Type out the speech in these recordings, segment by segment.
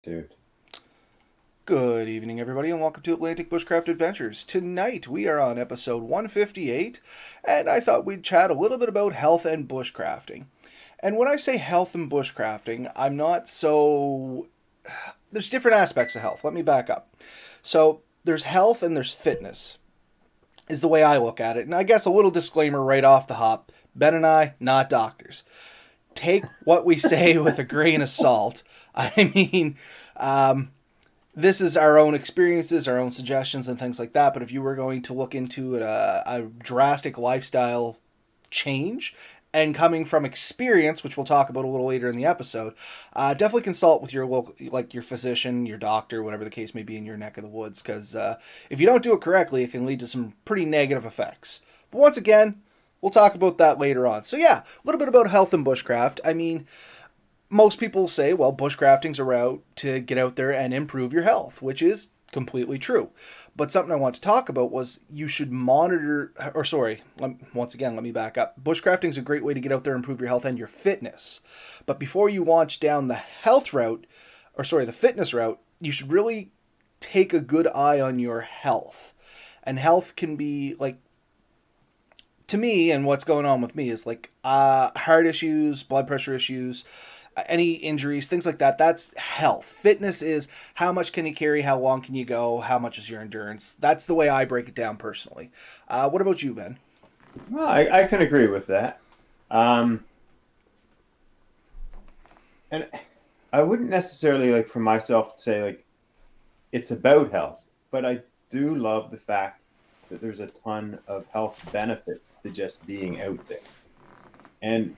Dude. Good evening, everybody, and welcome to Atlantic Bushcraft Adventures. Tonight we are on episode 158, and I thought we'd chat a little bit about health and bushcrafting. And when I say health and bushcrafting, I'm not so. There's different aspects of health. Let me back up. So there's health and there's fitness, is the way I look at it. And I guess a little disclaimer right off the hop: Ben and I, not doctors. Take what we say with a grain of salt. I mean, um, this is our own experiences, our own suggestions, and things like that. But if you were going to look into a drastic lifestyle change and coming from experience, which we'll talk about a little later in the episode, definitely consult with your local, like your physician, your doctor, whatever the case may be in your neck of the woods. Because if you don't do it correctly, it can lead to some pretty negative effects. But once again, we'll talk about that later on. So yeah, a little bit about health and bushcraft. I mean, most people say, well, bushcrafting's a route to get out there and improve your health, which is completely true. But something I want to talk about was you should monitor, or sorry, once again, let me back up. Bushcrafting is a great way to get out there and improve your health and your fitness. But before you launch down the health route, or sorry, the fitness route, you should really take a good eye on your health. And health can be like, to me, and what's going on with me is like heart issues, blood pressure issues, any injuries, things like that. That's health. Fitness is how much can you carry, how long can you go, how much is your endurance. That's the way I break it down personally. What about you, Ben? Well, I can agree with that. Um, and I wouldn't necessarily like for myself say like it's about health, but I do love the fact that there's a ton of health benefits to just being out there. And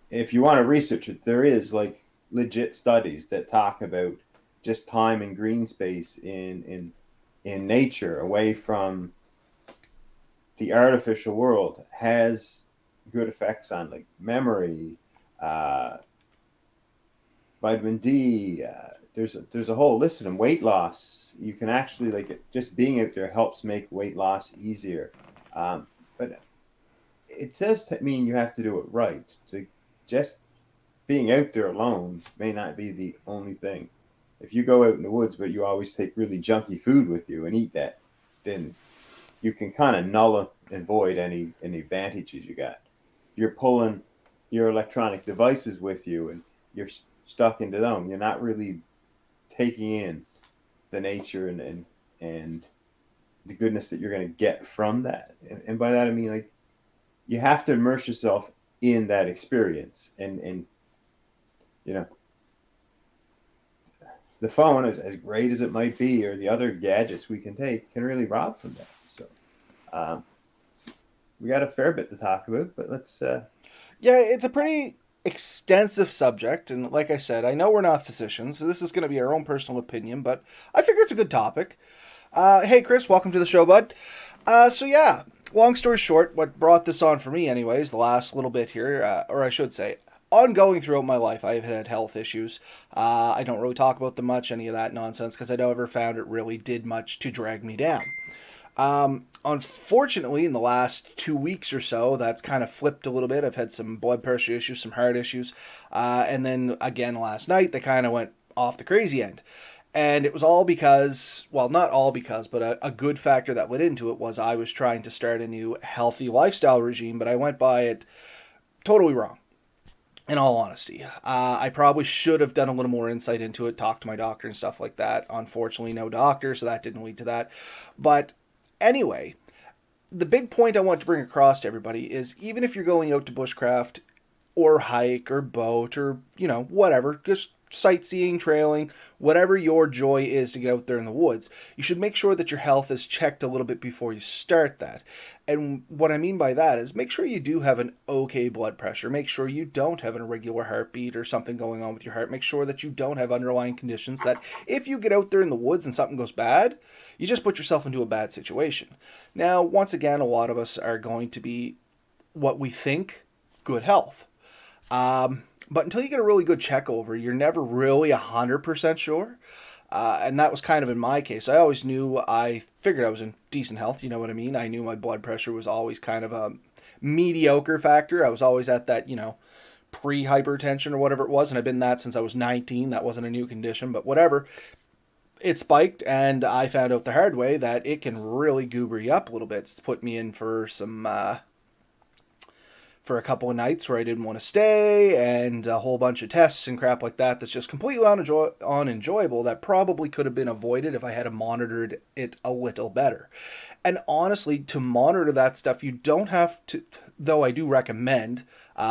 if you want to research it, there is like legit studies that talk about just time and green space in nature away from the artificial world has good effects on like memory, uh, vitamin D. There's a whole list of them. Weight loss. You can actually just being out there helps make weight loss easier. But it does mean you have to do it right. To just being out there alone may not be the only thing. If you go out in the woods, but you always take really junky food with you and eat that, then you can kind of null and void any advantages you got. You're pulling your electronic devices with you, and you're stuck into them. You're not really taking in the nature and the goodness that you're going to get from that. And by that I mean like you have to immerse yourself in that experience, and you know the phone, as great as it might be, or the other gadgets we can take, can really rob from that. So um, we got a fair bit to talk about, but let's. Yeah, it's a pretty extensive subject, and like I said, I know we're not physicians, so this is going to be our own personal opinion, but I figure it's a good topic. Hey, Chris, welcome to the show, bud. So yeah, long story short, what brought this on for me, anyways, the last little bit here, or I should say, ongoing throughout my life, I've had health issues. I don't really talk about them much, any of that nonsense, because I never found it really did much to drag me down. Unfortunately, in the last 2 weeks or so, that's kind of flipped a little bit. I've had some blood pressure issues, some heart issues, and then again last night they kind of went off the crazy end. And it was all because, well, not all because, but a good factor that went into it was I was trying to start a new healthy lifestyle regime, but I went by it totally wrong. In all honesty, I probably should have done a little more insight into it, talked to my doctor and stuff like that. Unfortunately, no doctor, so that didn't lead to that. But anyway, the big point I want to bring across to everybody is even if you're going out to bushcraft or hike or boat or, whatever, just sightseeing, trailing, whatever your joy is to get out there in the woods, you should make sure that your health is checked a little bit before you start that. And what I mean by that is make sure you do have an okay blood pressure. Make sure you don't have an irregular heartbeat or something going on with your heart. Make sure that you don't have underlying conditions that if you get out there in the woods and something goes bad, you just put yourself into a bad situation. Now, once again, a lot of us are going to be what we think good health. But until you get a really good check over, you're never really 100% sure. And that was kind of in my case. I always knew, I figured I was in decent health, you know what I mean? I knew my blood pressure was always kind of a mediocre factor. I was always at that, pre-hypertension or whatever it was, and I've been that since I was 19. That wasn't a new condition, but whatever. It spiked, and I found out the hard way that it can really goober you up a little bit. It's put me in for some for a couple of nights where I didn't want to stay, and a whole bunch of tests and crap like that. That's just completely unenjoyable. That probably could have been avoided if I had monitored it a little better. And honestly, to monitor that stuff, you don't have to. Though I do recommend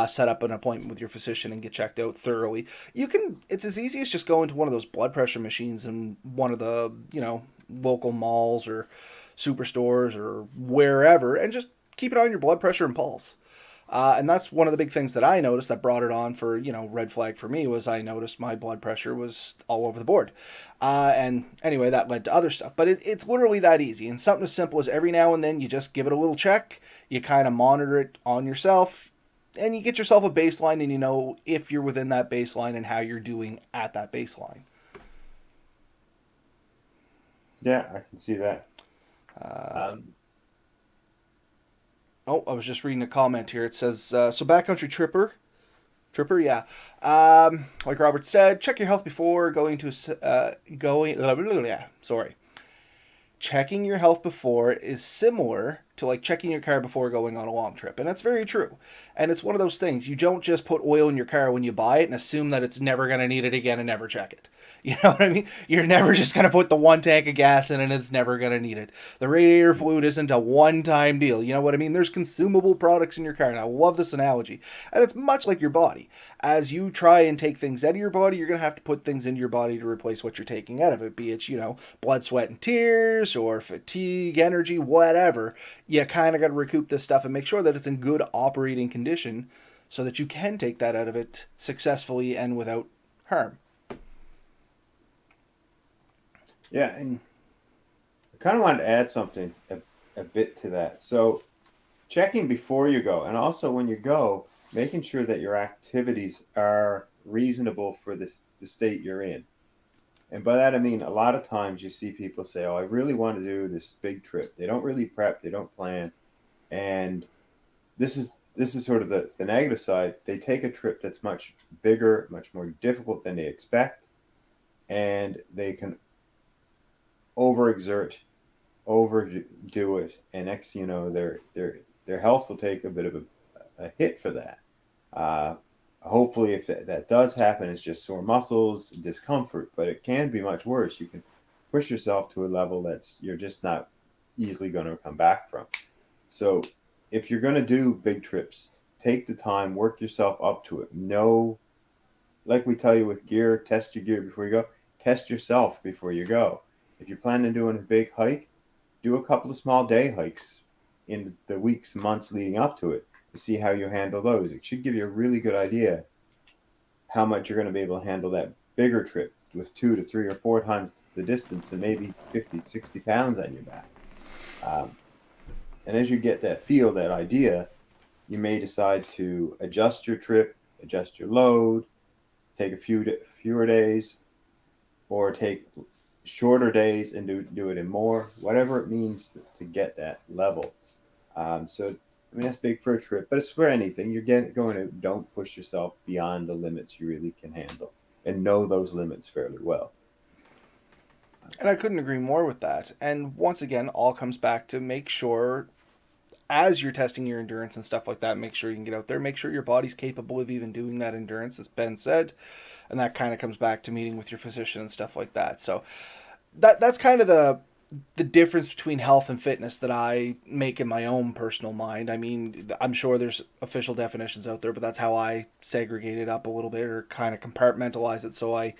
set up an appointment with your physician and get checked out thoroughly. You can. It's as easy as just going to one of those blood pressure machines in one of the local malls or superstores or wherever, and just keep it on your blood pressure and pulse. And that's one of the big things that I noticed that brought it on for, red flag for me was I noticed my blood pressure was all over the board. And anyway, that led to other stuff. But it's literally that easy. And something as simple as every now and then you just give it a little check. You kind of monitor it on yourself. And you get yourself a baseline and you know if you're within that baseline and how you're doing at that baseline. Yeah, I can see that. Oh, I was just reading a comment here. It says, so backcountry tripper, yeah. Like Robert said, check your health before going to, sorry. Checking your health before is similar to like checking your car before going on a long trip. And that's very true. And it's one of those things. You don't just put oil in your car when you buy it and assume that it's never going to need it again and never check it. You know what I mean? You're never just going to put the one tank of gas in and it's never going to need it. The radiator fluid isn't a one-time deal. You know what I mean? There's consumable products in your car. And I love this analogy. And it's much like your body. As you try and take things out of your body, you're going to have to put things into your body to replace what you're taking out of it. Be it, blood, sweat, and tears or fatigue, energy, whatever. You kind of got to recoup this stuff and make sure that it's in good operating condition so that you can take that out of it successfully and without harm. Yeah, and I kind of wanted to add something a bit to that. So checking before you go, and also when you go, making sure that your activities are reasonable for the state you're in. And by that I mean a lot of times you see people say, oh, I really want to do this big trip. They don't really prep, they don't plan. And this is sort of the negative side. They take a trip that's much bigger, much more difficult than they expect, and they can overexert, overdo it, and next you know their health will take a bit of a hit for that. Hopefully, if that does happen, it's just sore muscles, discomfort, but it can be much worse. You can push yourself to a level you're just not easily going to come back from. So if you're going to do big trips, take the time, work yourself up to it. Know, like we tell you with gear, test your gear before you go. Test yourself before you go. If you're planning on doing a big hike, do a couple of small day hikes in the weeks, months leading up to it to see how you handle those. It should give you a really good idea how much you're going to be able to handle that bigger trip with 2 to 3 or 4 times the distance and maybe 50, 60 pounds on your back. And as you get that feel, that idea, you may decide to adjust your trip, adjust your load, take a fewer days, or take shorter days and do it in more, whatever it means to get that level. So, I mean, that's big for a trip, but it's for anything. Don't push yourself beyond the limits you really can handle and know those limits fairly well. And I couldn't agree more with that. And once again, all comes back to make sure, as you're testing your endurance and stuff like that, make sure you can get out there, make sure your body's capable of even doing that endurance, as Ben said. And that kind of comes back to meeting with your physician and stuff like that. So that's kind of the difference between health and fitness that I make in my own personal mind. I mean, I'm sure there's official definitions out there, but that's how I segregate it up a little bit or kind of compartmentalize it so I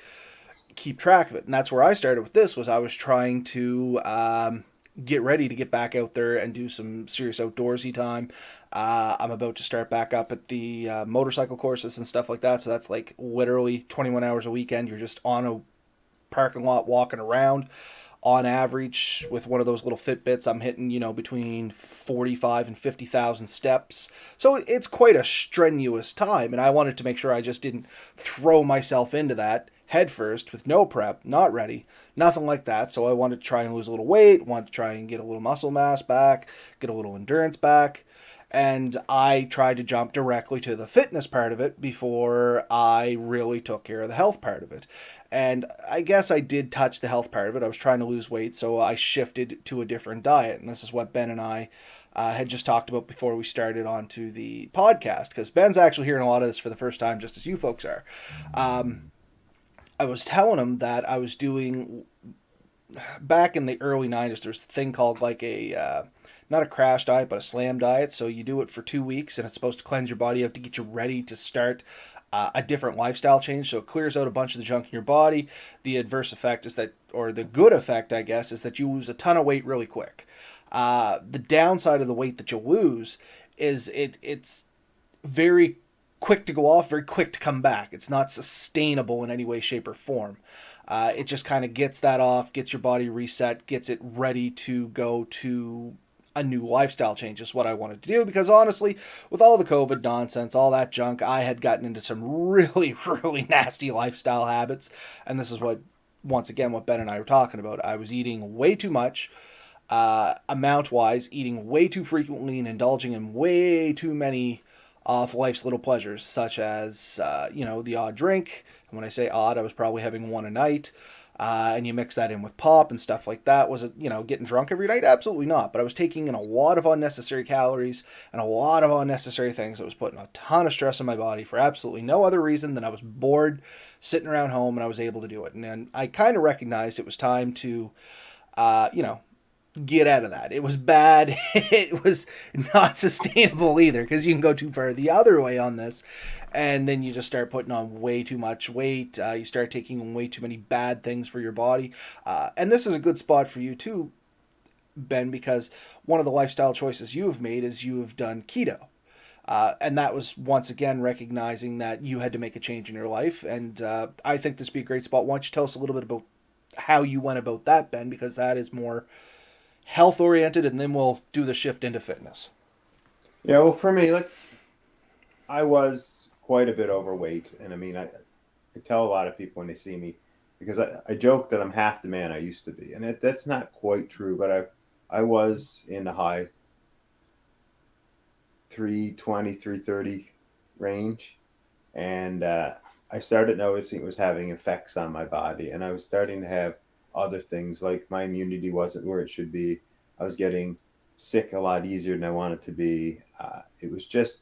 keep track of it. And that's where I started with this, was I was trying to get ready to get back out there and do some serious outdoorsy time. I'm about to start back up at the motorcycle courses and stuff like that. So that's like literally 21 hours a weekend. You're just on a parking lot walking around. On average, with one of those little Fitbits, I'm hitting, between 45 and 50,000 steps. So it's quite a strenuous time. And I wanted to make sure I just didn't throw myself into that head first with no prep, not ready, nothing like that. So I wanted to try and lose a little weight, wanted to try and get a little muscle mass back, get a little endurance back. And I tried to jump directly to the fitness part of it before I really took care of the health part of it. And I guess I did touch the health part of it. I was trying to lose weight, so I shifted to a different diet. And this is what Ben and I had just talked about before we started onto the podcast, because Ben's actually hearing a lot of this for the first time, just as you folks are. I was telling him that I was doing back in the early 90s. There's a thing called like a not a crash diet, but a slam diet. So you do it for 2 weeks, and it's supposed to cleanse your body out to get you ready to start a different lifestyle change. So it clears out a bunch of the junk in your body. The adverse effect is that, or the good effect, I guess, is that you lose a ton of weight really quick. The downside of the weight that you'll lose is it's very quick to go off, very quick to come back. It's not sustainable in any way, shape, or form. It just kind of gets that off, gets your body reset, gets it ready to go to a new lifestyle change is what I wanted to do, because honestly, with all the COVID nonsense, all that junk, I had gotten into some really, really nasty lifestyle habits. And this is what, once again, what Ben and I were talking about. I was eating way too much, amount wise, eating way too frequently and indulging in way too many of life's little pleasures, such as, the odd drink. And when I say odd, I was probably having one a night. And you mix that in with pop and stuff like that. Was it, getting drunk every night? Absolutely not. But I was taking in a lot of unnecessary calories and a lot of unnecessary things that was putting a ton of stress on my body for absolutely no other reason than I was bored sitting around home and I was able to do it. And then I kind of recognized it was time to, get out of that. It was bad. It was not sustainable either, because you can go too far the other way on this, and then you just start putting on way too much weight. You start taking way too many bad things for your body, and this is a good spot for you too, Ben, because one of the lifestyle choices you have made is you have done keto. And that was once again recognizing that you had to make a change in your life, and I think this would be a great spot. Why don't you tell us a little bit about how you went about that, Ben, because that is more health oriented, and then we'll do the shift into fitness. Yeah, well, for me, like I was quite a bit overweight, and I mean, I tell a lot of people when they see me, because I joke that I'm half the man I used to be, and that's not quite true, but I was in the high 320, 330 range, and I started noticing it was having effects on my body, and I was starting to have other things, like my immunity wasn't where it should be. I was getting sick a lot easier than I wanted to be. It was just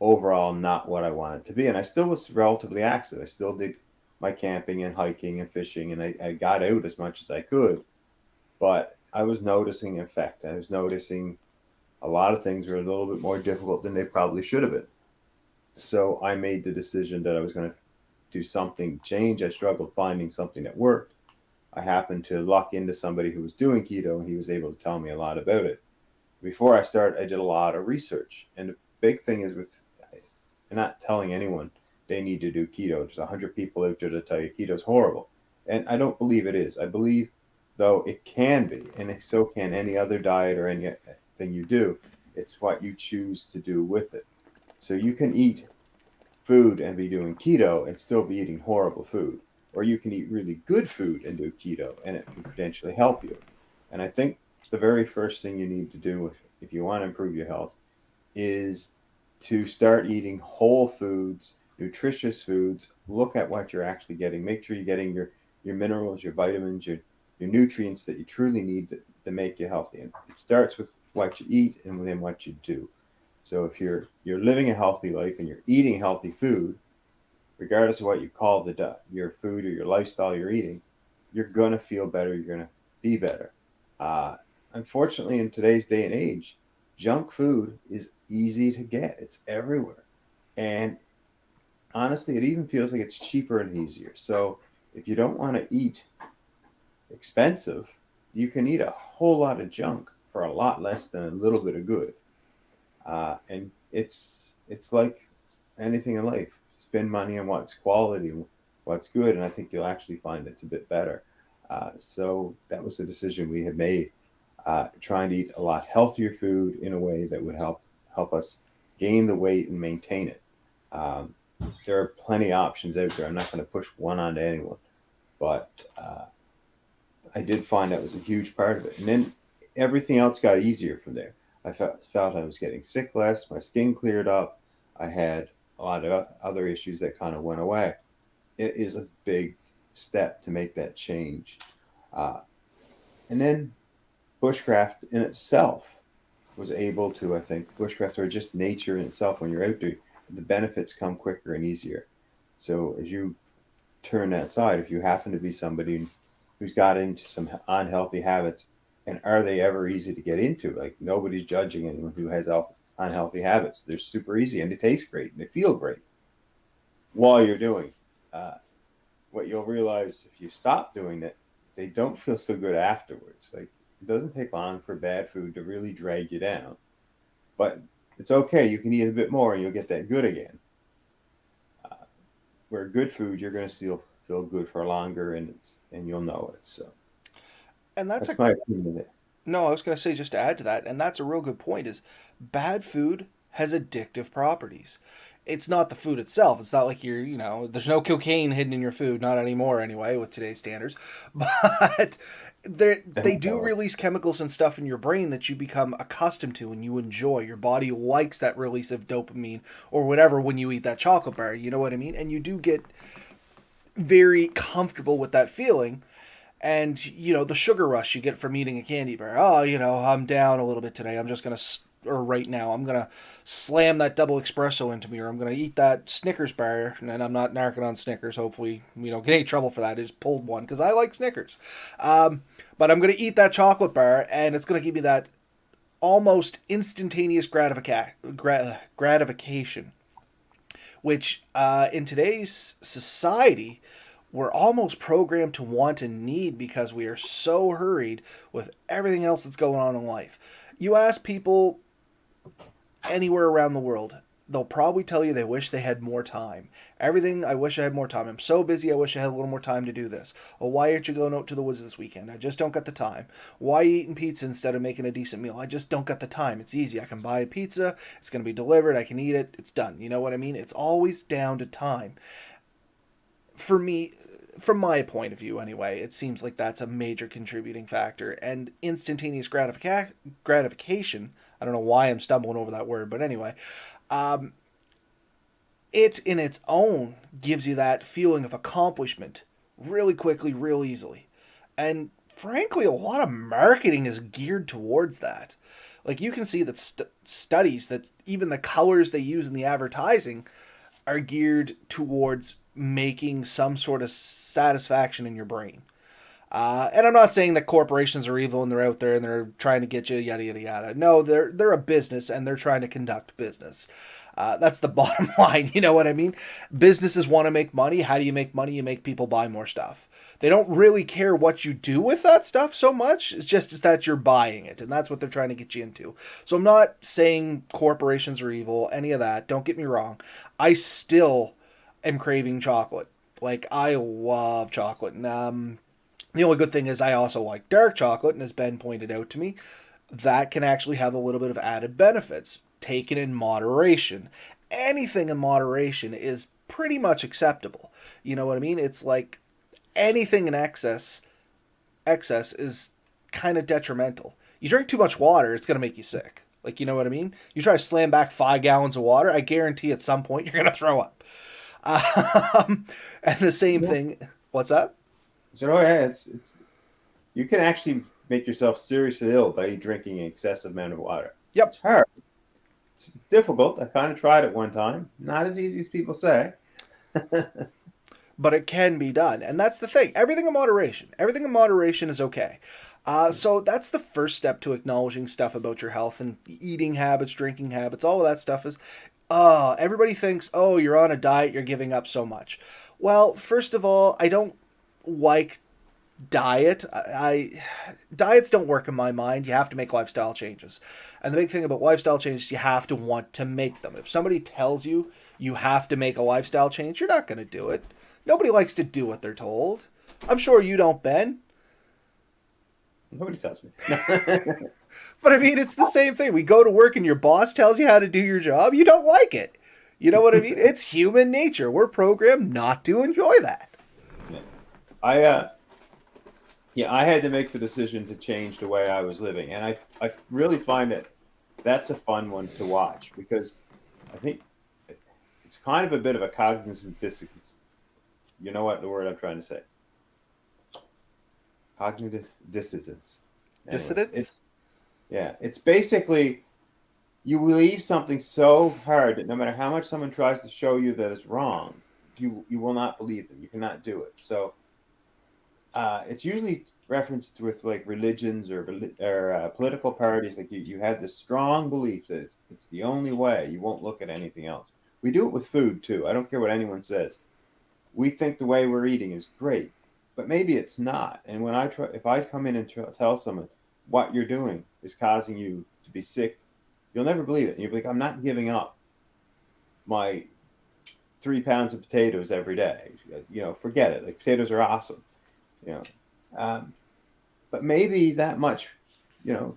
overall not what I wanted to be. And I still was relatively active. I still did my camping and hiking and fishing, and I got out as much as I could. But I was noticing effect. I was noticing a lot of things were a little bit more difficult than they probably should have been. So I made the decision that I was going to do something to change. I struggled finding something that worked. I happened to luck into somebody who was doing keto, and he was able to tell me a lot about it. Before I started, I did a lot of research. And the big thing is with not telling anyone they need to do keto. There's 100 people out there that tell you keto's horrible. And I don't believe it is. I believe, though, it can be, and so can any other diet or anything you do. It's what you choose to do with it. So you can eat food and be doing keto and still be eating horrible food. Or you can eat really good food and do keto, and it can potentially help you. And I think the very first thing you need to do if you want to improve your health is to start eating whole foods, nutritious foods. Look at what you're actually getting. Make sure you're getting your minerals, your vitamins, your nutrients that you truly need to make you healthy. And it starts with what you eat and then what you do. So if you're living a healthy life and you're eating healthy food, regardless of what you call your food or your lifestyle you're eating, you're going to feel better. You're going to be better. Unfortunately, in today's day and age, junk food is easy to get. It's everywhere. And honestly, it even feels like it's cheaper and easier. So if you don't want to eat expensive, you can eat a whole lot of junk for a lot less than a little bit of good. And it's like anything in life. Spend money on what's quality, what's good, and I think you'll actually find it's a bit better. So that was the decision we had made, trying to eat a lot healthier food in a way that would help us gain the weight and maintain it. There are plenty of options out there. I'm not going to push one onto anyone, but I did find that was a huge part of it. And then everything else got easier from there. I felt I was getting sick less. My skin cleared up. I had a lot of other issues that kind of went away. It is a big step to make that change. Uh, and then bushcraft in itself was able to, I think, bushcraft or just nature in itself, when you're out there, the benefits come quicker and easier. So as you turn that side, if you happen to be somebody who's got into some unhealthy habits, and are they ever easy to get into? Like, nobody's judging anyone who has unhealthy habits. They're super easy and they taste great and they feel great while you're doing. Uh, what you'll realize if you stop doing it, they don't feel so good afterwards. Like, it doesn't take long for bad food to really drag you down, but it's okay. You can eat a bit more and you'll get that good again. Uh, where good food, you're going to still feel good for longer, and you'll know it. So And that's that's a my opinion there. no, I was going to say, just to add to that, and that's a real good point, is bad food has addictive properties. It's not the food itself. It's not like there's no cocaine hidden in your food, not anymore anyway, with today's standards. But they do release chemicals and stuff in your brain that you become accustomed to and you enjoy. Your body likes that release of dopamine or whatever when you eat that chocolate bar. You know what I mean? And you do get very comfortable with that feeling. And the sugar rush you get from eating a candy bar. Oh, I'm down a little bit today. I'm just gonna, or right now, I'm gonna slam that double espresso into me, or I'm gonna eat that Snickers bar. And I'm not narking on Snickers. Hopefully, we don't get any trouble for that. I just pulled one because I like Snickers. But I'm gonna eat that chocolate bar, and it's gonna give me that almost instantaneous gratification, which in today's society we're almost programmed to want and need because we are so hurried with everything else that's going on in life. You ask people anywhere around the world, they'll probably tell you they wish they had more time. Everything, I wish I had more time. I'm so busy, I wish I had a little more time to do this. Well, why aren't you going out to the woods this weekend? I just don't got the time. Why are you eating pizza instead of making a decent meal? I just don't got the time. It's easy. I can buy a pizza, it's going to be delivered, I can eat it, it's done. You know what I mean? It's always down to time. For me, from my point of view anyway, it seems like that's a major contributing factor. And instantaneous gratification, I don't know why I'm stumbling over that word, but anyway, um, it in its own gives you that feeling of accomplishment really quickly, real easily. And frankly, a lot of marketing is geared towards that. Like, you can see that studies that even the colors they use in the advertising are geared towards making some sort of satisfaction in your brain. And I'm not saying that corporations are evil and they're out there and they're trying to get you yada yada yada. No, they're a business and they're trying to conduct business. That's the bottom line. You know what I mean? Businesses want to make money. How do you make money? You make people buy more stuff. They don't really care what you do with that stuff so much. It's just that you're buying it, and that's what they're trying to get you into. So I'm not saying corporations are evil, any of that. Don't get me wrong. I still am craving chocolate. Like, I love chocolate. And the only good thing is I also like dark chocolate, and as Ben pointed out to me, that can actually have a little bit of added benefits, taken in moderation. Anything in moderation is pretty much acceptable. You know what I mean? It's like anything in excess is kind of detrimental. You drink too much water, it's going to make you sick. Like, you know what I mean? You try to slam back 5 gallons of water, I guarantee at some point you're going to throw up. And the same thing. What's that? So yeah, it's you can actually make yourself seriously ill by drinking an excessive amount of water. Yep. It's hard. It's difficult. I kind of tried it one time. Not as easy as people say. But it can be done. And that's the thing. Everything in moderation. Everything in moderation is okay. So that's the first step to acknowledging stuff about your health and eating habits, drinking habits, all of that stuff is, everybody thinks, oh, you're on a diet, you're giving up so much. Well, first of all, I don't like diet. Diets don't work in my mind. You have to make lifestyle changes. And the big thing about lifestyle changes, you have to want to make them. If somebody tells you you have to make a lifestyle change, you're not going to do it. Nobody likes to do what they're told. I'm sure you don't, Ben. Nobody tells me. But I mean, it's the same thing. We go to work and your boss tells you how to do your job. You don't like it. You know what I mean? It's human nature. We're programmed not to enjoy that. Yeah. I had to make the decision to change the way I was living. And I really find that that's a fun one to watch because I think it's kind of a bit of a cognizant dissonance. You know what the word I'm trying to say? Cognitive dissonance. Anyways, Dissidents? it's basically you believe something so hard that no matter how much someone tries to show you that it's wrong, you will not believe them. You cannot do it. So it's usually referenced with like religions or political parties. Like you have this strong belief that it's the only way. You won't look at anything else. We do it with food too. I don't care what anyone says. We think the way we're eating is great, but maybe it's not. And when if I come in and tell someone what you're doing is causing you to be sick, you'll never believe it. And you'll be like, I'm not giving up my 3 pounds of potatoes every day. Forget it. Like potatoes are awesome. You know, um, but maybe that much, you know,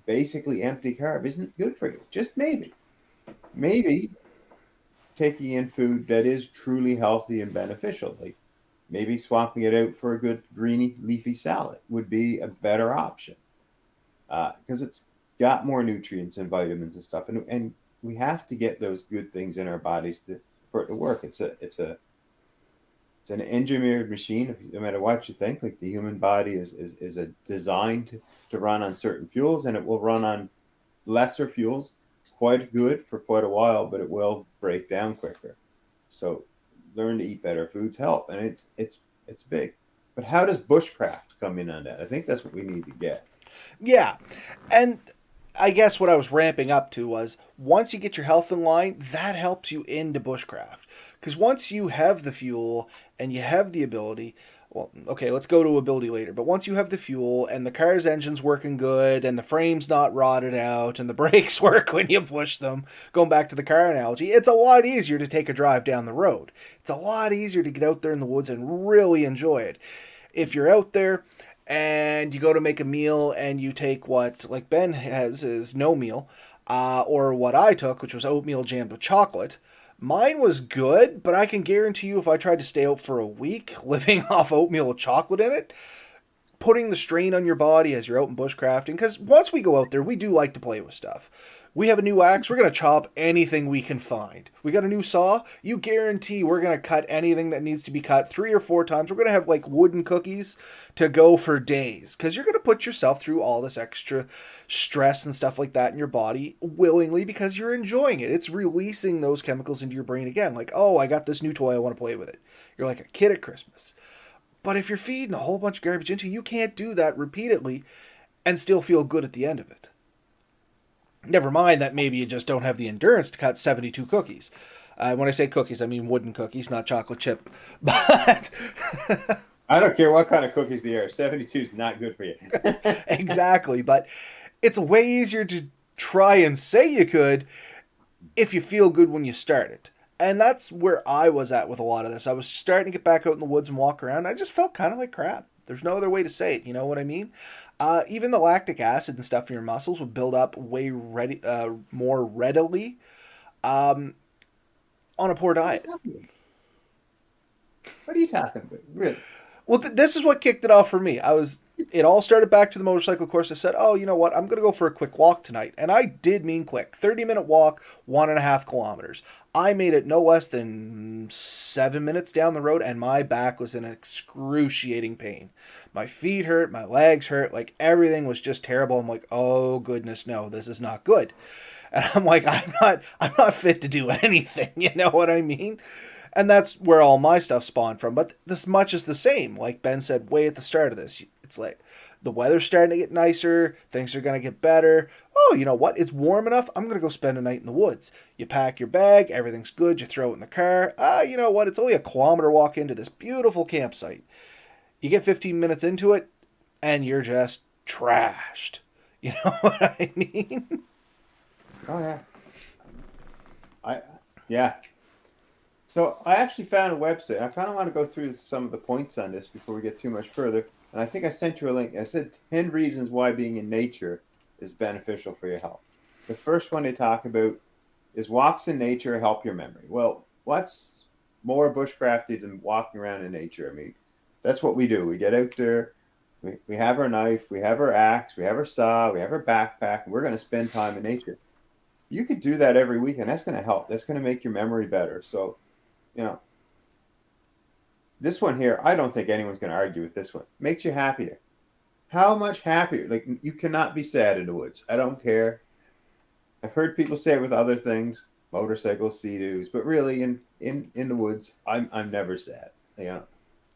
basically empty carb isn't good for you. Just maybe. Maybe taking in food that is truly healthy and beneficial, like maybe swapping it out for a good greeny leafy salad would be a better option because it's got more nutrients and vitamins and stuff, and we have to get those good things in our bodies for it to work. It's an engineered machine. No matter what you think, like the human body is designed to run on certain fuels, and it will run on lesser fuels quite good for quite a while, but it will break down quicker. So learn to eat better foods help, and it's big. But how does bushcraft come in on that? I think that's what we need to get. Yeah. And I guess what I was ramping up to was once you get your health in line, that helps you into bushcraft. Because once you have the fuel and you have the ability, well, okay, let's go to ability later. But once you have the fuel and the car's engine's working good and the frame's not rotted out and the brakes work when you push them, going back to the car analogy, it's a lot easier to take a drive down the road. It's a lot easier to get out there in the woods and really enjoy it. If you're out there and you go to make a meal and you take what, like Ben has, is no meal, or what I took, which was oatmeal jammed with chocolate. Mine was good, but I can guarantee you if I tried to stay out for a week living off oatmeal with chocolate in it, putting the strain on your body as you're out in bushcrafting, because once we go out there, we do like to play with stuff. We have a new axe, we're going to chop anything we can find. We got a new saw, you guarantee we're going to cut anything that needs to be cut 3 or 4 times. We're going to have like wooden cookies to go for days, because you're going to put yourself through all this extra stress and stuff like that in your body willingly because you're enjoying it. It's releasing those chemicals into your brain again, like, oh, I got this new toy, I want to play with it. You're like a kid at Christmas. But if you're feeding a whole bunch of garbage into you, you can't do that repeatedly and still feel good at the end of it. Never mind that maybe you just don't have the endurance to cut 72 cookies. When I say cookies, I mean wooden cookies, not chocolate chip. But I don't care what kind of cookies they are. 72 is not good for you. exactly. But it's way easier to try and say you could if you feel good when you start it. And that's where I was at with a lot of this. I was starting to get back out in the woods and walk around. I just felt kind of like crap. There's no other way to say it. You know what I mean? Even the lactic acid and stuff in your muscles would build up more readily on a poor diet. What are you talking about? Really? Well, this is what kicked it off for me. It all started back to the motorcycle course. I said, oh, you know what? I'm going to go for a quick walk tonight. And I did mean quick. 30-minute walk, 1.5 kilometers. I made it no less than 7 minutes down the road, and my back was in excruciating pain. My feet hurt, my legs hurt, like everything was just terrible. I'm like, oh goodness, no, this is not good. And I'm like, I'm not fit to do anything. You know what I mean? And that's where all my stuff spawned from. But this much is the same. Like Ben said way at the start of this, it's like the weather's starting to get nicer. Things are going to get better. Oh, you know what? It's warm enough. I'm going to go spend a night in the woods. You pack your bag. Everything's good. You throw it in the car. You know what? It's only a kilometer walk into this beautiful campsite. You get 15 minutes into it, and you're just trashed. You know what I mean? Oh, yeah. Yeah. So I actually found a website. I kind of want to go through some of the points on this before we get too much further. And I think I sent you a link. I said 10 reasons why being in nature is beneficial for your health. The first one they talk about is walks in nature help your memory. Well, what's more bushcrafty than walking around in nature? I mean, that's what we do. We get out there, we have our knife, we have our axe, we have our saw, we have our backpack, and we're going to spend time in nature. you could do that every weekend. That's going to help. That's going to make your memory better. So, you know, this one here, I don't think anyone's going to argue with this one. Makes you happier. How much happier? Like, you cannot be sad in the woods. I don't care. I've heard people say it with other things, motorcycles, sea-doos, but really in the woods, I'm never sad. You know,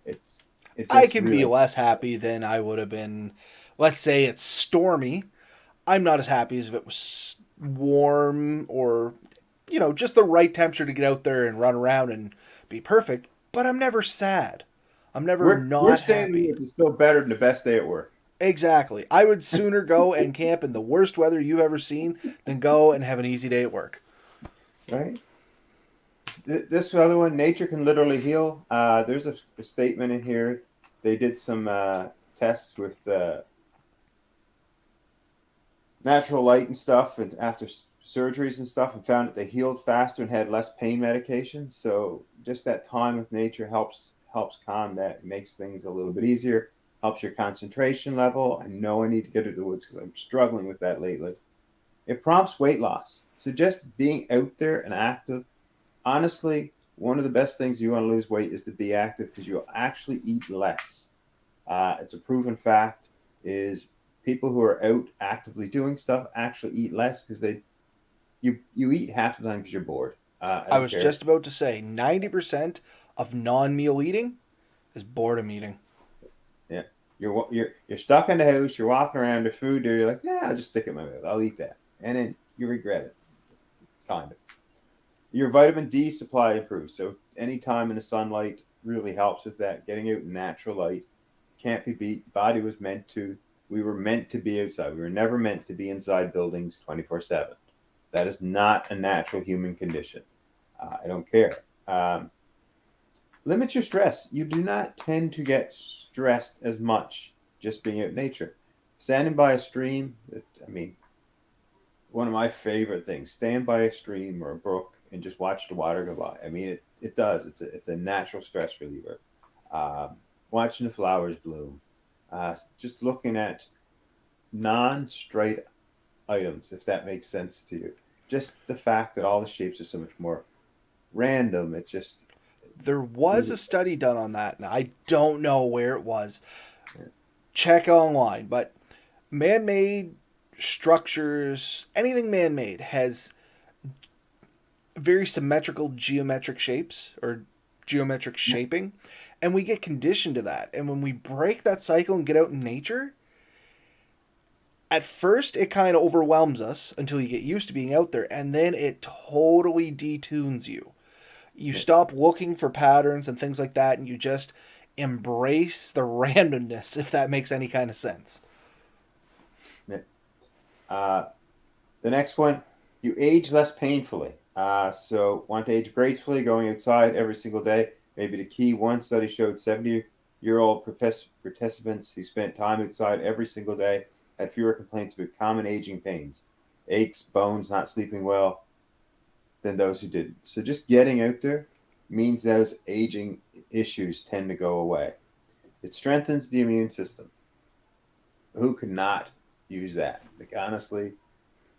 it's it I just can be really. less happy than I would have been. Let's say it's stormy. I'm not as happy as if it was warm or, just the right temperature to get out there and run around and be perfect. But I'm never sad. I'm never not Worst day in the happy. woods is still better than the best day at work. Exactly. I would sooner go and camp in the worst weather you've ever seen than go and have an easy day at work. Right? This other one, nature can literally heal. There's a statement in here. They did some tests with natural light and stuff, and after surgeries and stuff, and found that they healed faster and had less pain medication. So just that time with nature helps calm that, makes things a little bit easier, helps your concentration level. I know I need to get to the woods because I'm struggling with that lately. It prompts weight loss. So just being out there and active, honestly, one of the best things you want to lose weight is to be active because you'll actually eat less. It's a proven fact is people who are out actively doing stuff actually eat less because you eat half the time because you're bored. I I don't was care. just about to say 90% of non meal eating is boredom eating. Yeah, you're stuck in the house. You're walking around the food there. You're like, yeah, I'll just stick it in my mouth. I'll eat that, and then you regret it. Kind of. Your vitamin D supply improves. So any time in the sunlight really helps with that. Getting out in natural light can't be beat. Body was meant to. We were meant to be outside. We were never meant to be inside buildings 24/7. That is not a natural human condition. I don't care. Limit your stress. You do not tend to get stressed as much just being out in nature. Standing by a stream, I mean, one of my favorite things, stand by a stream or a brook and just watch the water go by. I mean, it does. It's a natural stress reliever. Watching the flowers bloom, just looking at non-straight items, if that makes sense to you. Just the fact that all the shapes are so much more random. It's just There was a really, study done on that, and I don't know where it was. yeah. Check online, but man made structures, anything man made, has very symmetrical geometric shapes or geometric shaping, and we get conditioned to that. And when we break that cycle and get out in nature, at first it kind of overwhelms us until you get used to being out there, and then it totally detunes you. You stop looking for patterns and things like that, and you just embrace the randomness, if that makes any kind of sense. Yeah. Uh, the next one, you age less painfully. So, want to age gracefully, going outside every single day. Maybe the key. One study showed 70-year-old participants who spent time outside every single day had fewer complaints about common aging pains, aches, bones, not sleeping well, than those who didn't. So, just getting out there means those aging issues tend to go away. It strengthens the immune system. Who could not use that? Like, honestly,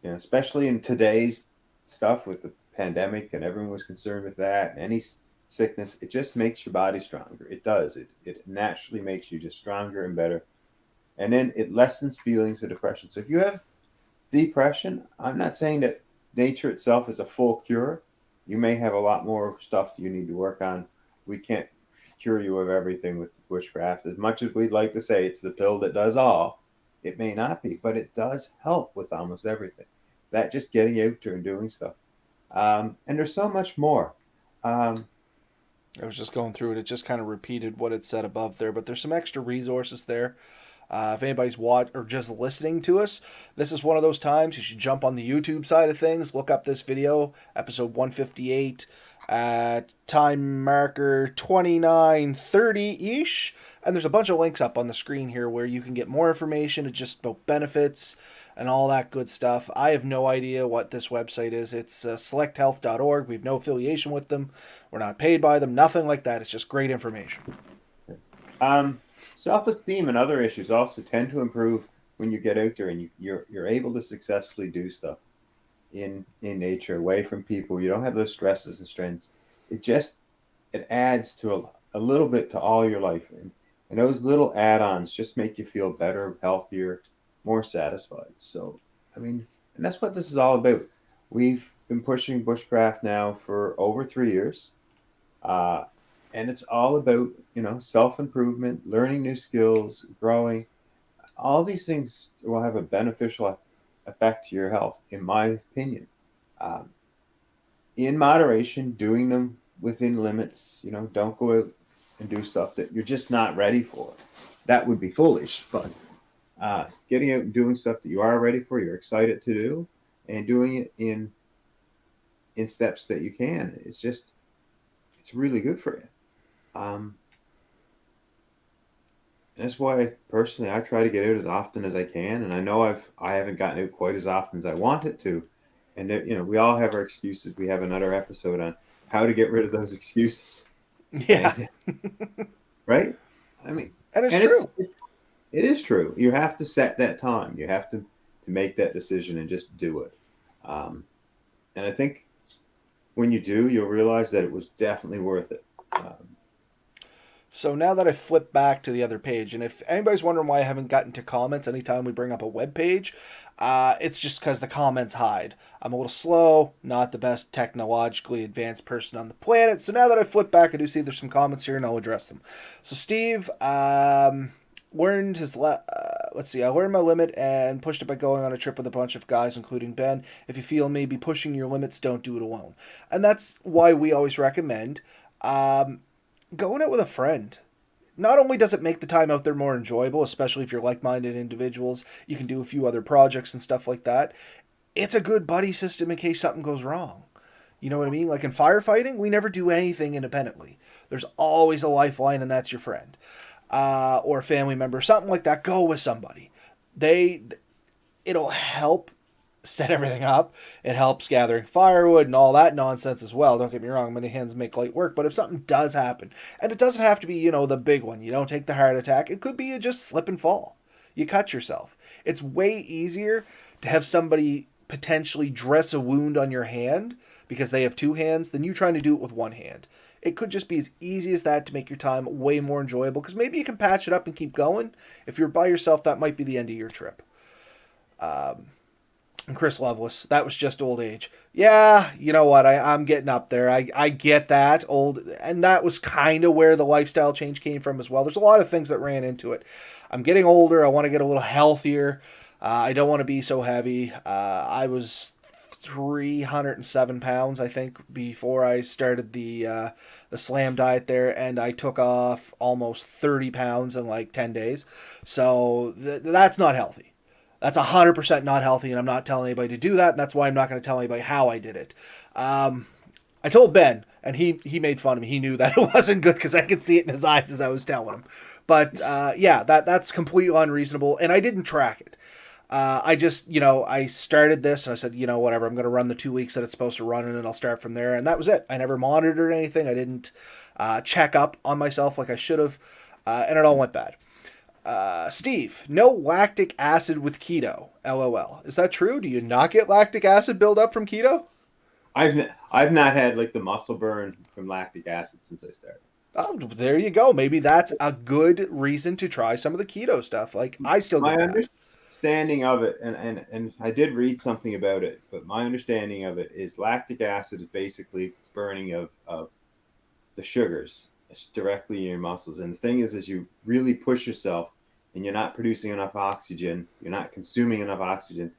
especially in today's stuff with the pandemic and everyone was concerned with that and any sickness, it just makes your body stronger. It does. It naturally makes you just stronger and better. And then it lessens feelings of depression. So if you have depression, I'm not saying that nature itself is a full cure. You may have a lot more stuff you need to work on. We can't cure you of everything with bushcraft. As much as we'd like to say it's the pill that does all, it may not be, but it does help with almost everything. That just getting out there and doing stuff. And there's so much more. Um, I was just going through it. It just kind of repeated what it said above there, but there's some extra resources there. If anybody's watching or just listening to us, this is one of those times you should jump on the YouTube side of things, look up this video, episode 158, at time marker 29:30 ish, and there's a bunch of links up on the screen here where you can get more information just about benefits and all that good stuff. I have no idea what this website is. It's selecthealth.org. We have no affiliation with them. We're not paid by them. Nothing like that. It's just great information. um, Self-esteem and other issues also tend to improve when you get out there and you're able to successfully do stuff. in nature, away from people. You don't have those stresses and strains. It just it adds to a little bit to all your life, and those little add-ons just make you feel better, healthier, more satisfied. So, I mean, and that's what this is all about. We've been pushing bushcraft now for over 3 years, uh, and it's all about self-improvement, learning new skills, growing. All these things will have a beneficial effect to your health, in my opinion. Um, in moderation, doing them within limits. Don't go out and do stuff that you're just not ready for. That would be foolish. But getting out and doing stuff that you are ready for, you're excited to do, and doing it in steps that you can. It's really good for you. Um, and that's why personally I try to get out as often as I can, and I know I haven't gotten out quite as often as I wanted to, and we all have our excuses. We have another episode on how to get rid of those excuses, Yeah, and right? I mean, and it's and true. it is true. You have to set that time. You have to make that decision and just do it. Um, and I think when you do, you'll realize that it was definitely worth it. So now that I flip back to the other page, and if anybody's wondering why I haven't gotten to comments anytime we bring up a web page, it's just because the comments hide. I'm a little slow, not the best technologically advanced person on the planet. So now that I flip back, I do see there's some comments here, and I'll address them. So Steve learned let's see. I learned my limit and pushed it by going on a trip with a bunch of guys, including Ben. If you feel maybe pushing your limits, don't do it alone. And that's why we always recommend. Going out with a friend. Not only does it make the time out there more enjoyable, especially if you're like-minded individuals, you can do a few other projects and stuff like that. It's a good buddy system in case something goes wrong. You know what I mean? Like in firefighting, we never do anything independently. There's always a lifeline, and that's your friend or a family member, something like that. Go with somebody. It'll help set everything up. It helps gathering firewood and all that nonsense as well. Don't get me wrong, many hands make light work, but if something does happen, and it doesn't have to be, the big one, you don't take the heart attack, it could be you just slip and fall. You cut yourself. It's way easier to have somebody potentially dress a wound on your hand because they have two hands than you trying to do it with one hand. It could just be as easy as that to make your time way more enjoyable because maybe you can patch it up and keep going. If you're by yourself, that might be the end of your trip. And Chris Lovelace, that was just old age. Yeah, you know what? I'm getting up there. I get that old, and that was kind of where the lifestyle change came from as well. There's a lot of things that ran into it. I'm getting older. I want to get a little healthier. I don't want to be so heavy. I was 307 pounds, I think, before I started the slam diet there, and I took off almost 30 pounds in like 10 days. So that's not healthy. That's 100% not healthy, and I'm not telling anybody to do that, and that's why I'm not going to tell anybody how I did it. I told Ben, and he made fun of me. He knew that it wasn't good because I could see it in his eyes as I was telling him. But yeah, that's completely unreasonable, and I didn't track it. I just, I started this, and I said, whatever, I'm going to run the 2 weeks that it's supposed to run, and then I'll start from there, and that was it. I never monitored anything. I didn't check up on myself like I should have, and it all went bad. Steve, no lactic acid with keto. LOL. Is that true? Do you not get lactic acid buildup from keto? I've not had like the muscle burn from lactic acid since I started. Oh, there you go. Maybe that's a good reason to try some of the keto stuff. Like I still My get that. understanding of it, and I did read something about it, but my understanding of it is lactic acid is basically burning of the sugars. It's directly in your muscles. And the thing is, as you really push yourself and you're not producing enough oxygen, you're not consuming enough oxygen,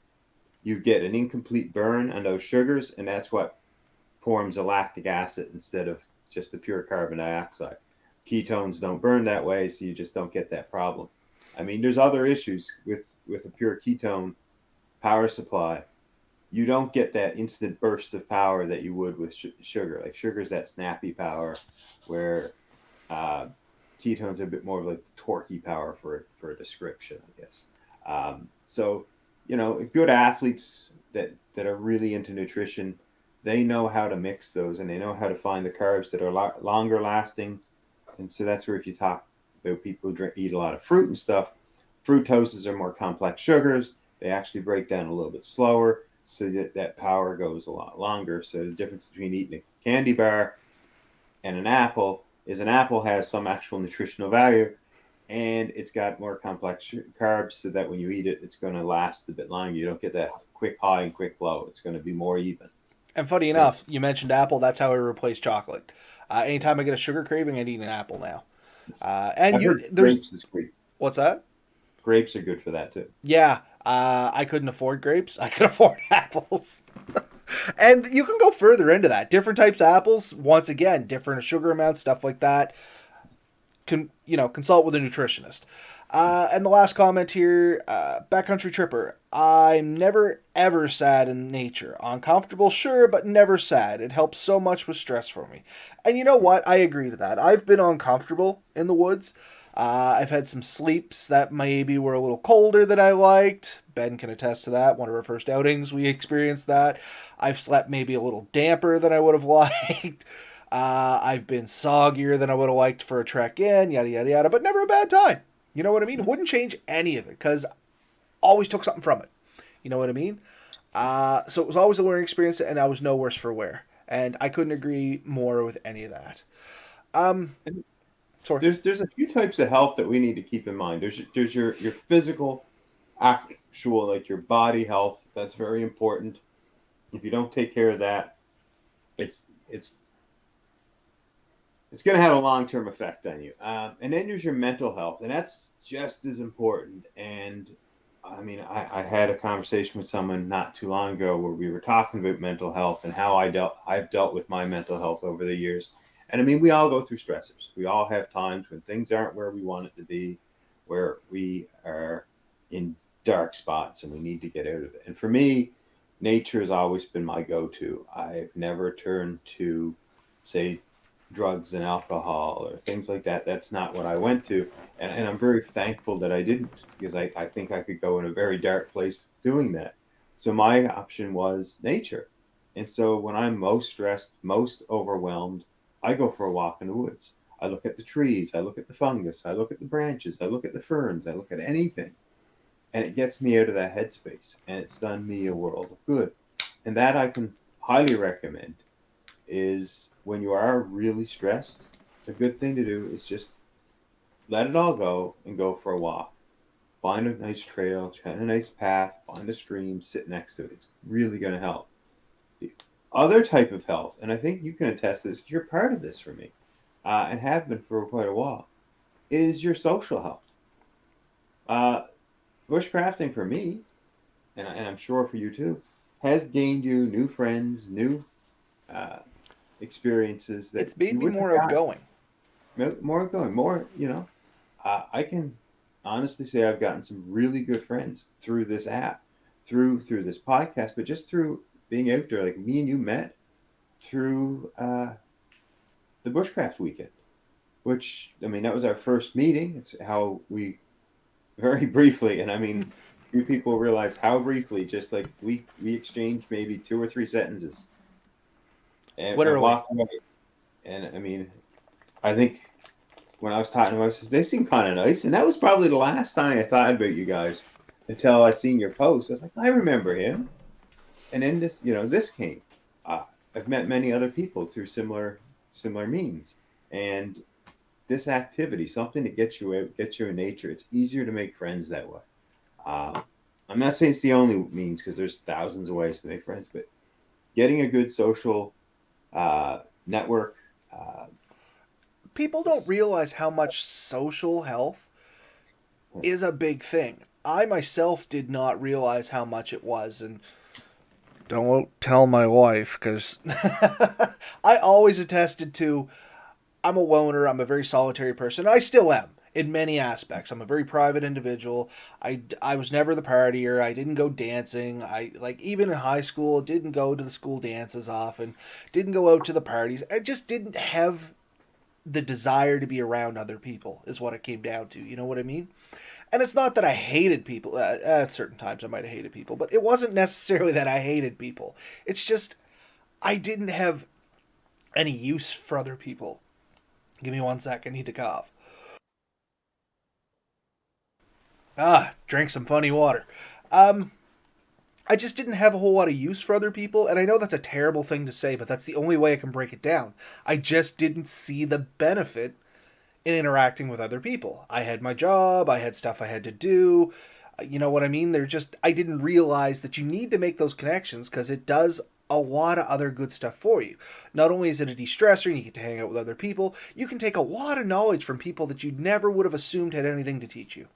you get an incomplete burn on those sugars, and that's what forms a lactic acid instead of just the pure carbon dioxide. Ketones don't burn that way, so you just don't get that problem. I mean, there's other issues with a pure ketone power supply. You don't get that instant burst of power that you would with sugar. Like sugar's that snappy power, where ketones are a bit more of like the torquey power for a description, I guess. So, good athletes that are really into nutrition, they know how to mix those, and they know how to find the carbs that are longer lasting. And so that's where if you talk about people who eat a lot of fruit and stuff, fructoses are more complex sugars. They actually break down a little bit slower. so that that power goes a lot longer. So the difference between eating a candy bar and an apple is an apple has some actual nutritional value, and it's got more complex carbs, so that when you eat it, it's going to last a bit longer. You don't get that quick high and quick low. It's going to be more even. And funny But enough, you mentioned apple. That's how I replace chocolate. Anytime I get a sugar craving, I eat an apple now. And I've you, heard there's grapes is great. what's that? Grapes are good for that too. Yeah, I couldn't afford grapes. I could afford apples. And you can go further into that. Different types of apples. Once again, different sugar amounts, stuff like that. Consult with a nutritionist. And the last comment here, backcountry tripper. I'm never ever sad in nature. Uncomfortable, sure, but never sad. It helps so much with stress for me. And you know what? I agree to that. I've been uncomfortable in the woods. I've had some sleeps that maybe were a little colder than I liked. Ben can attest to that. One of our first outings, we experienced that. I've slept maybe a little damper than I would have liked. I've been soggier than I would have liked for a trek in, yada, yada, yada, but never a bad time. You know what I mean? It wouldn't change any of it because always took something from it. You know what I mean? So it was always a learning experience, and I was no worse for wear. And I couldn't agree more with any of that. Um, Sorry. There's a few types of health that we need to keep in mind. There's your physical, actual, like your body health. That's very important. If you don't take care of that, it's it's it's going to have a long term effect on you. And then there's your mental health, and that's just as important. And I mean, I had a conversation with someone not too long ago where we were talking about mental health and how I've dealt with my mental health over the years. And I mean, we all go through stressors. We all have times when things aren't where we want it to be, where we are in dark spots and we need to get out of it. And for me, nature has always been my go-to. I've never turned to, say, drugs and alcohol or things like that. That's not what I went to. And I'm very thankful that I didn't, because I think I could go in a very dark place doing that. So my option was nature. And so when I'm most stressed, most overwhelmed, I go for a walk in the woods. I look at the trees, I look at the fungus, I look at the branches, I look at the ferns, I look at anything. And it gets me out of that headspace. And it's done me a world of good. And that I can highly recommend is when you are really stressed, a good thing to do is just let it all go and go for a walk. Find a nice trail, find a nice path, find a stream, sit next to it. It's really going to help. The other type of health, and I think you can attest to this, you're part of this for me, and have been for quite a while, is your social health. Uh, Bushcrafting for me, and I'm sure for you too, has gained you new friends, new uh, experiences that It's made you me wouldn't more have outgoing. gotten. More going, more, I can honestly say I've gotten some really good friends through this app, through this podcast, but just through being out there. Like me and you met through the Bushcraft weekend, which I mean that was our first meeting. It's how we very briefly, and I mean, few people realize how briefly. Just like we exchanged maybe two or three sentences and Literally. walked away. And I mean, I think when I was talking to them, I said, they seem kind of nice. And that was probably the last time I thought about you guys until I seen your post. I was like, I remember him. And then this came. Uh, I've met many other people through similar means. And this activity, something to get you out, get you in nature, it's easier to make friends that way. Uh, I'm not saying it's the only means because there's thousands of ways to make friends, but getting a good social network. Uh, People don't realize how much social health is a big thing. I myself did not realize how much it was, and don't tell my wife because I always attested to I'm a loner, I'm a very solitary person. I still am in many aspects. I'm a very private individual. I was never the partier. I didn't go dancing. I like even in high school didn't go to the school dances often. Didn't go out to the parties. I just didn't have the desire to be around other people is what it came down to. You know what I mean? And it's not that I hated people. At certain times I might have hated people, but it wasn't necessarily that I hated people. It's just I didn't have any use for other people. Give me one sec. I need to cough. Drink some funny water. Um, I just didn't have a whole lot of use for other people. And I know that's a terrible thing to say, but that's the only way I can break it down. I just didn't see the benefit in interacting with other people. I had my job, I had stuff I had to do. You know what I mean? I didn't realize that you need to make those connections because it does a lot of other good stuff for you. Not only is it a de-stressor and you get to hang out with other people, you can take a lot of knowledge from people that you never would have assumed had anything to teach you.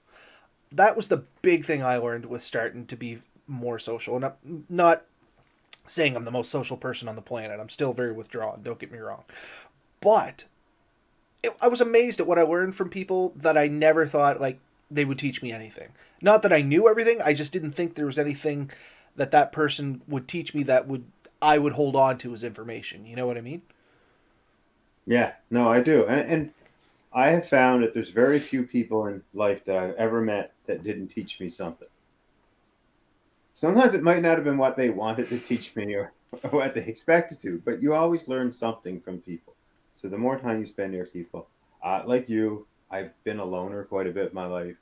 That was the big thing I learned with starting to be more social. And I'm not saying I'm the most social person on the planet. I'm still very withdrawn, don't get me wrong. But I was amazed at what I learned from people that I never thought like they would teach me anything. Not that I knew everything, I just didn't think there was anything that person would teach me that would I would hold on to as information. You know what I mean? Yeah, no, I do. And I have found that there's very few people in life that I've ever met that didn't teach me something. Sometimes it might not have been what they wanted to teach me or what they expected to, but you always learn something from people. So the more time you spend near people, like you, I've been a loner quite a bit in my life,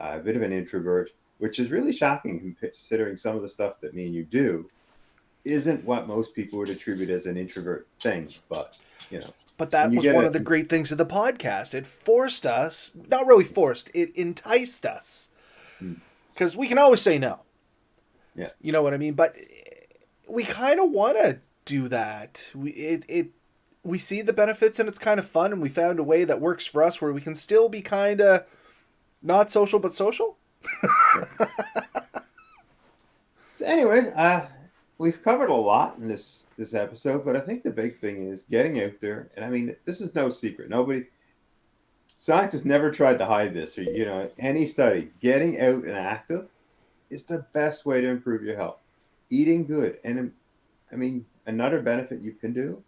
a bit of an introvert, which is really shocking considering some of the stuff that me and you do isn't what most people would attribute as an introvert thing. But, you know, But when that you was get one a, of the great things of the podcast. It forced us, not really forced, it enticed us. mm, Because we can always say no. yeah, You know what I mean? But we kind of want to do that. We see the benefits and it's kind of fun, and we found a way that works for us where we can still be kind of not social but social. yeah. So anyways, we've covered a lot in this episode, but I think the big thing is getting out there. And I mean, this is no secret. Science has never tried to hide this, or any study. Getting out and active is the best way to improve your health. Eating good, and I mean, another benefit you can do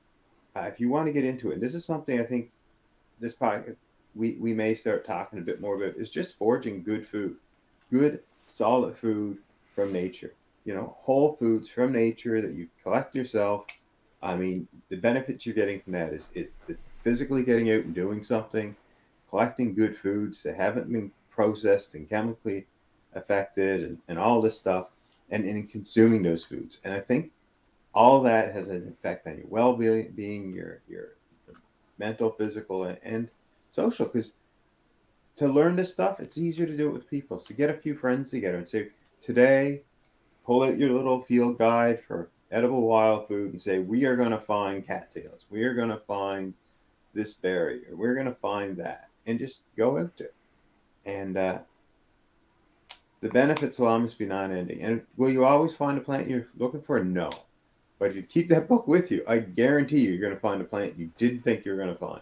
if you want to get into it. And this is something I think this podcast we may start talking a bit more about is just foraging good food, good solid food from nature. Whole foods from nature that you collect yourself. I mean, the benefits you're getting from that is the physically getting out and doing something, collecting good foods that haven't been processed and chemically affected and all this stuff, and consuming those foods. And I think all that has an effect on your well-being, your mental, physical, and social. Because to learn this stuff, it's easier to do it with people. So get a few friends together and say, today, pull out your little field guide for edible wild food and say, we are going to find cattails. We are going to find this berry, or we're going to find that. And just go out there. And the benefits will almost be non-ending. And will you always find a plant you're looking for? No. But if you keep that book with you, I guarantee you're going to find a plant you didn't think you were going to find.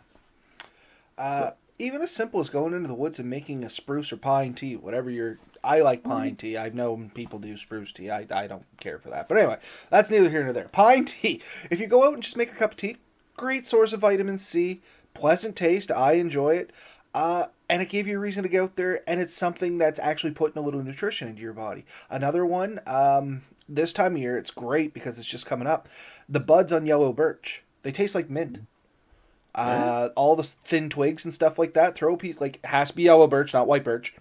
Uh, So, Even as simple as going into the woods and making a spruce or pine tea, whatever your. I like pine tea. I've known people do spruce tea. I don't care for that. But anyway, that's neither here nor there. Pine tea. If you go out and just make a cup of tea, great source of vitamin C, pleasant taste. I enjoy it. And it gave you a reason to go out there, and it's something that's actually putting a little nutrition into your body. Another one, this time of year, it's great because it's just coming up. The buds on yellow birch. They taste like mint. yeah. All the thin twigs and stuff like that. Throw a piece, like, it has to be yellow birch, not white birch.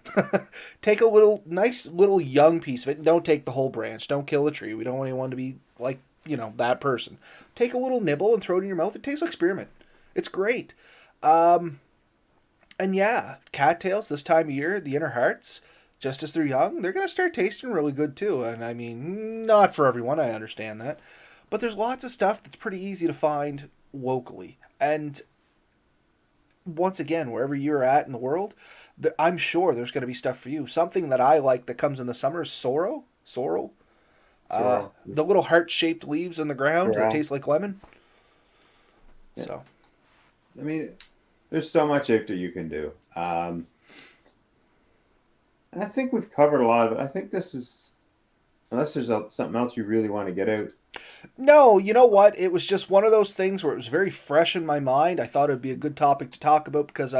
Take a nice little young piece of it. Don't take the whole branch. Don't kill the tree. We don't want anyone to be like, that person. Take a little nibble and throw it in your mouth. It tastes like spearmint. It's great. And yeah, cattails this time of year, the inner hearts, just as they're young, they're going to start tasting really good too. And I mean, not for everyone, I understand that. But there's lots of stuff that's pretty easy to find locally. And once again, wherever you're at in the world, I'm sure there's going to be stuff for you. Something that I like that comes in the summer is sorrel. Sorrel. So, The little heart-shaped leaves in the ground that corral. taste like lemon. Yeah. So, I mean, there's so much out there you can do. And I think we've covered a lot of it. I think this is, unless there's something else you really want to get out. no, you know what? It was just one of those things where it was very fresh in my mind. I thought it would be a good topic to talk about because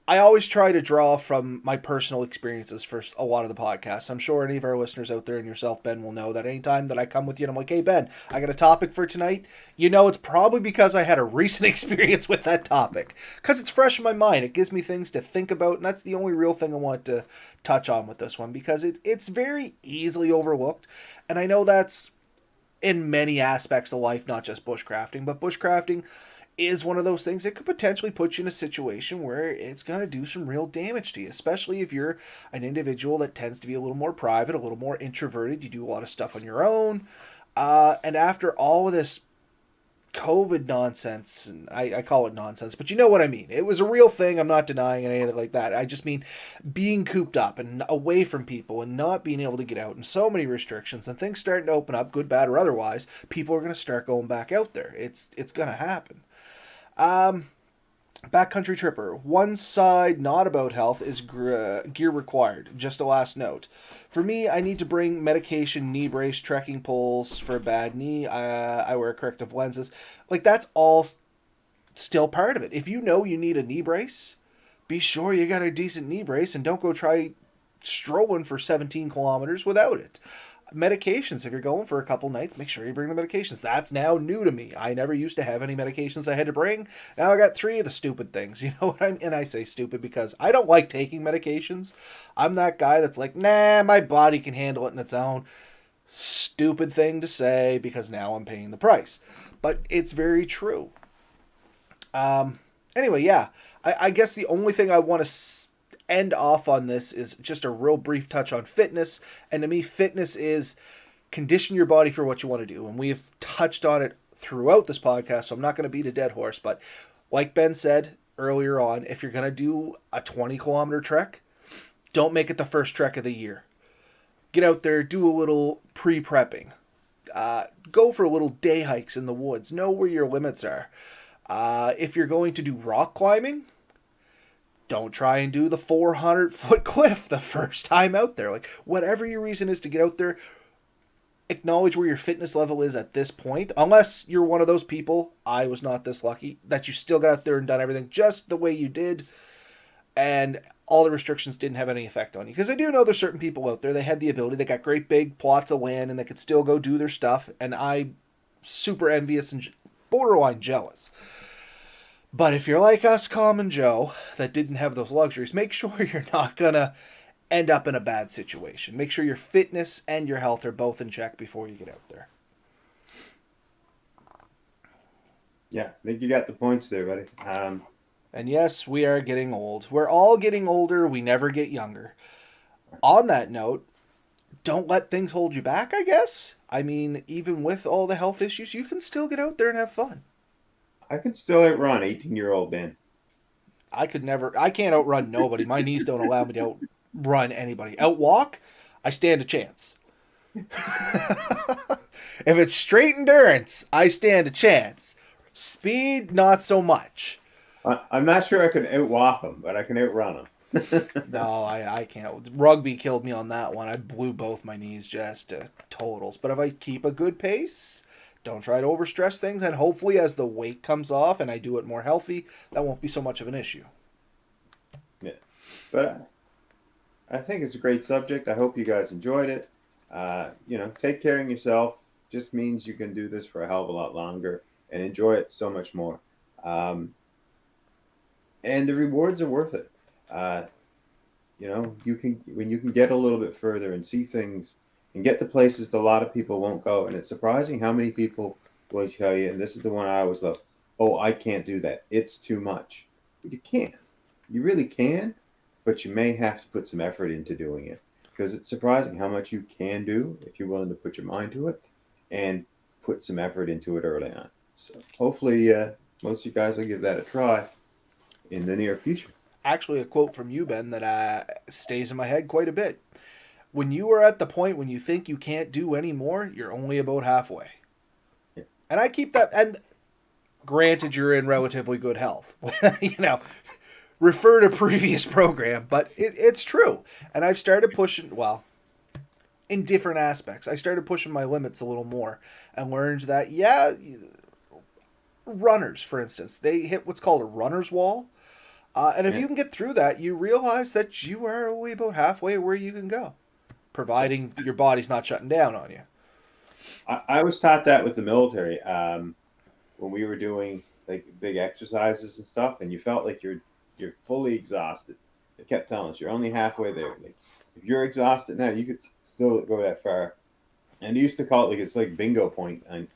I always try to draw from my personal experiences for a lot of the podcasts. I'm sure any of our listeners out there and yourself, Ben, will know that anytime that I come with you and I'm like, hey, Ben, I got a topic for tonight, you know it's probably because I had a recent experience with that topic. Because it's fresh in my mind. It gives me things to think about, and that's the only real thing I want to touch on with this one because it's very easily overlooked. And I know that's in many aspects of life, not just bushcrafting, but bushcrafting is one of those things that could potentially put you in a situation where it's going to do some real damage to you, especially if you're an individual that tends to be a little more private, a little more introverted. You do a lot of stuff on your own. And after all of this COVID nonsense, and I call it nonsense, but you know what I mean. It was a real thing. I'm not denying anything like that. I just mean being cooped up and away from people and not being able to get out and so many restrictions and things starting to open up, good, bad, or otherwise, people are going to start going back out there. It's going to happen. Backcountry tripper. One side not about health is gear required. Just a last note. For me, I need to bring medication, knee brace, trekking poles for a bad knee. I wear corrective lenses. Like, that's all still part of it. If you know you need a knee brace, be sure you got a decent knee brace and don't go try strolling for 17 kilometers without it. Medications, if you're going for a couple nights, make sure you bring the medications. That's now new to me. I never used to have any medications I had to bring. Now I got 3 of the stupid things. You know what I mean? And I say stupid because I don't like taking medications. I'm that guy that's like, nah, my body can handle it on its own. Stupid thing to say because now I'm paying the price. But it's very true. Anyway, yeah. I guess the only thing I want to end off on this is just a real brief touch on fitness. And to me, fitness is condition your body for what you want to do. And we've touched on it throughout this podcast, so I'm not going to beat a dead horse. But like Ben said earlier on, if you're going to do a 20-kilometer trek, don't make it the first trek of the year. Get out there, do a little pre-prepping. Go for a little day hikes in the woods. Know where your limits are. If you're going to do rock climbing, don't try and do the 400-foot cliff the first time out there. Like, whatever your reason is to get out there, acknowledge where your fitness level is at this point. Unless you're one of those people, I was not this lucky, that you still got out there and done everything just the way you did, and all the restrictions didn't have any effect on you. Because I do know there's certain people out there, they had the ability, they got great big plots of land, and they could still go do their stuff, and I'm super envious and borderline jealous. But if you're like us, Common Joe, that didn't have those luxuries, make sure you're not going to end up in a bad situation. Make sure your fitness and your health are both in check before you get out there. Yeah, I think you got the points there, buddy. And yes, we are getting old. We're all getting older. We never get younger. On that note, don't let things hold you back, I guess. I mean, even with all the health issues, you can still get out there and have fun. I could still outrun 18-year-old Ben. I can't outrun nobody. My knees don't allow me to outrun anybody. Outwalk, I stand a chance. If it's straight endurance, I stand a chance. Speed, not so much. I'm not sure I could outwalk them, but I can outrun them. No, I can't. Rugby killed me on that one. I blew both my knees just to totals. But if I keep a good pace, don't try to overstress things, and hopefully as the weight comes off and I do it more healthy, that won't be so much of an issue. Yeah, but I think it's a great subject. I hope you guys enjoyed it. Take care of yourself. Just means you can do this for a hell of a lot longer and enjoy it so much more. And the rewards are worth it. You can get a little bit further and see things and get to places that a lot of people won't go. And it's surprising how many people will tell you, and this is the one I always love, oh, I can't do that. It's too much. But you can. You really can, but you may have to put some effort into doing it. Because it's surprising how much you can do if you're willing to put your mind to it and put some effort into it early on. So hopefully most of you guys will give that a try in the near future. Actually, a quote from you, Ben, that stays in my head quite a bit. When you are at the point when you think you can't do any more, you're only about halfway. Yeah. And I keep that, and granted you're in relatively good health. Refer to previous program, but it's true. And I've started pushing, in different aspects. I started pushing my limits a little more and learned that, runners, for instance, they hit what's called a runner's wall. And if Yeah. you can get through that, you realize that you are only about halfway where you can go, Yeah. providing your body's not shutting down on you. I was taught that with the military, when we were doing like big exercises and stuff, and you felt like you're fully exhausted. They kept telling us you're only halfway there. Like if you're exhausted now, you could still go that far. And they used to call it like it's like bingo point on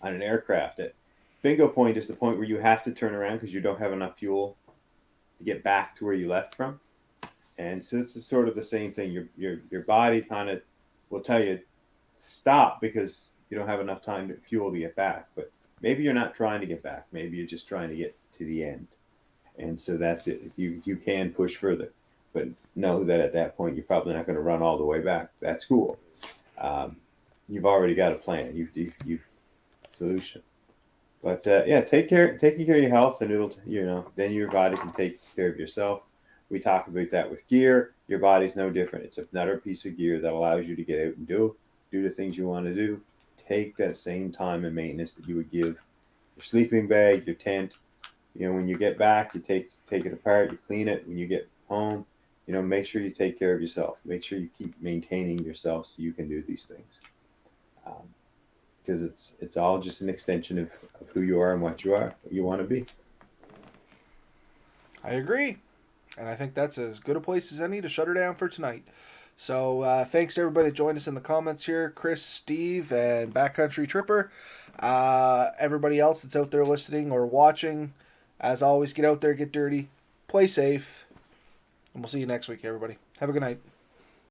an aircraft. It bingo point is the point where you have to turn around because you don't have enough fuel to get back to where you left from. And so it's sort of the same thing. Your body kind of will tell you stop because you don't have enough time to fuel to get back. But maybe you're not trying to get back. Maybe you're just trying to get to the end. And so that's it. You can push further, but know that at that point you're probably not going to run all the way back. That's cool. Um, you've already got a plan. You've solution. But yeah, taking care of your health, and it'll then your body can take care of yourself. We talk about that with gear. Your body's no different. It's another piece of gear that allows you to get out and do the things you want to do. Take that same time and maintenance that you would give your sleeping bag, your tent. When you get back, you take it apart, you clean it. When you get home, make sure you take care of yourself. Make sure you keep maintaining yourself so you can do these things. Because it's all just an extension of who you are and what you want to be. I agree. And I think that's as good a place as any to shut her down for tonight. So thanks to everybody that joined us in the comments here. Chris, Steve, and Backcountry Tripper. Everybody else that's out there listening or watching, as always, get out there, get dirty, play safe, and we'll see you next week, everybody. Have a good night.